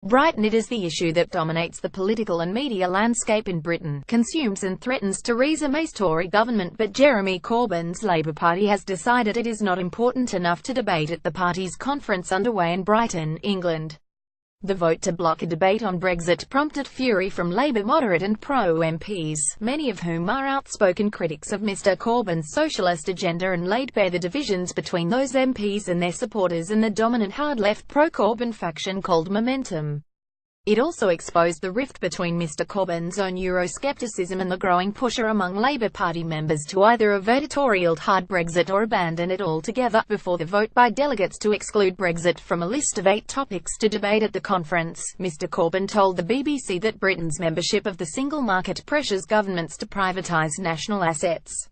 Brighton. It is the issue that dominates the political and media landscape in Britain, consumes and threatens Theresa May's Tory government, but Jeremy Corbyn's Labour Party has decided it is not important enough to debate at the party's conference underway in Brighton, England. The vote to block a debate on Brexit prompted fury from Labour moderate and pro-MPs, many of whom are outspoken critics of Mr Corbyn's socialist agenda, and laid bare the divisions between those MPs and their supporters and the dominant hard-left pro-Corbyn faction called Momentum. It also exposed the rift between Mr Corbyn's own Euroscepticism and the growing pusher among Labour Party members to either avert a Tory-led hard Brexit or abandon it altogether, before the vote by delegates to exclude Brexit from a list of 8 topics to debate at the conference. Mr Corbyn told the BBC that Britain's membership of the single market pressures governments to privatise national assets.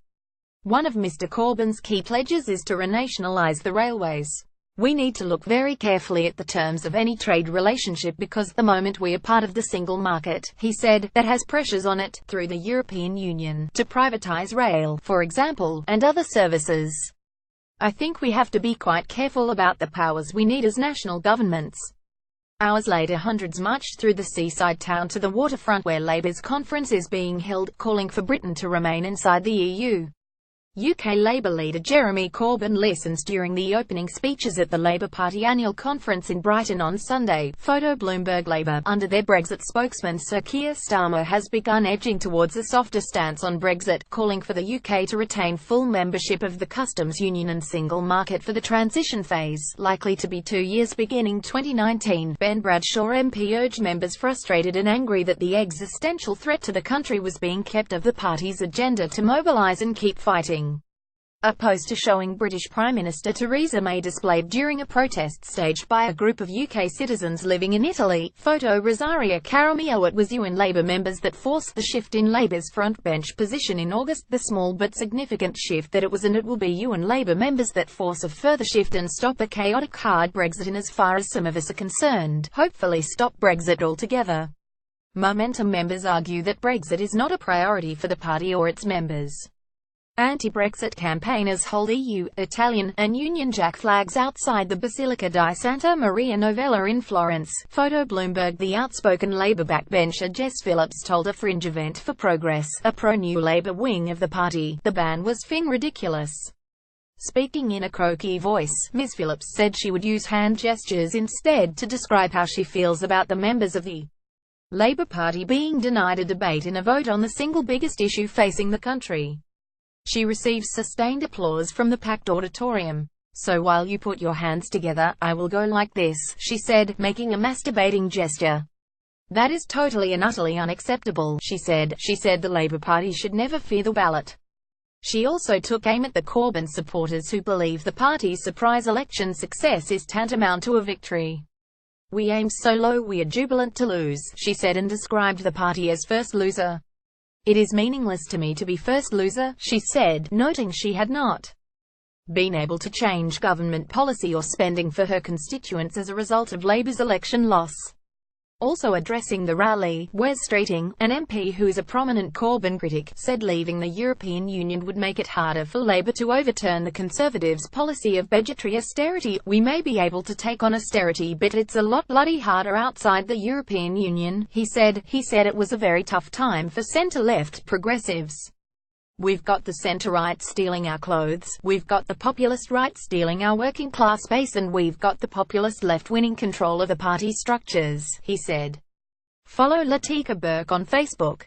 One of Mr Corbyn's key pledges is to renationalise the railways. We need to look very carefully at the terms of any trade relationship because the moment we are part of the single market, he said, that has pressures on it, through the European Union, to privatise rail, for example, and other services. I think we have to be quite careful about the powers we need as national governments. Hours later, hundreds marched through the seaside town to the waterfront where Labour's conference is being held, calling for Britain to remain inside the EU. UK Labour leader Jeremy Corbyn listens during the opening speeches at the Labour Party annual conference in Brighton on Sunday. Photo Bloomberg. Labour, under their Brexit spokesman Sir Keir Starmer, has begun edging towards a softer stance on Brexit, calling for the UK to retain full membership of the customs union and single market for the transition phase, likely to be 2 years beginning 2019. Ben Bradshaw MP urged members frustrated and angry that the existential threat to the country was being kept off the party's agenda to mobilise and keep fighting. A poster showing British Prime Minister Theresa May displayed during a protest staged by a group of UK citizens living in Italy. Photo Rosaria Caramillo. It was UN Labour members that forced the shift in Labour's frontbench position in August, the small but significant shift that it was, and it will be UN Labour members that force a further shift and stop a chaotic hard Brexit, and as far as some of us are concerned, hopefully stop Brexit altogether. Momentum members argue that Brexit is not a priority for the party or its members. Anti-Brexit campaigners hold EU, Italian, and Union Jack flags outside the Basilica di Santa Maria Novella in Florence. Photo Bloomberg. The outspoken Labour backbencher Jess Phillips told a fringe event for Progress, a pro-New Labour wing of the party, the ban was "fing ridiculous." Speaking in a croaky voice, Ms. Phillips said she would use hand gestures instead to describe how she feels about the members of the Labour Party being denied a debate in a vote on the single biggest issue facing the country. She received sustained applause from the packed auditorium. "So while you put your hands together, I will go like this," she said, making a masturbating gesture. "That is totally and utterly unacceptable," she said. She said the Labour Party should never fear the ballot. She also took aim at the Corbyn supporters who believe the party's surprise election success is tantamount to a victory. "We aim so low we are jubilant to lose," she said, and described the party as first loser. "It is meaningless to me to be first loser," she said, noting she had not been able to change government policy or spending for her constituents as a result of Labour's election loss. Also addressing the rally, Wes Streeting, an MP who is a prominent Corbyn critic, said leaving the European Union would make it harder for Labour to overturn the Conservatives' policy of budgetary austerity. "We may be able to take on austerity, but it's a lot bloody harder outside the European Union," he said. He said it was a very tough time for centre-left progressives. "We've got the centre-right stealing our clothes, we've got the populist right stealing our working class base, and we've got the populist left winning control of the party structures," he said. Follow Latika Burke on Facebook.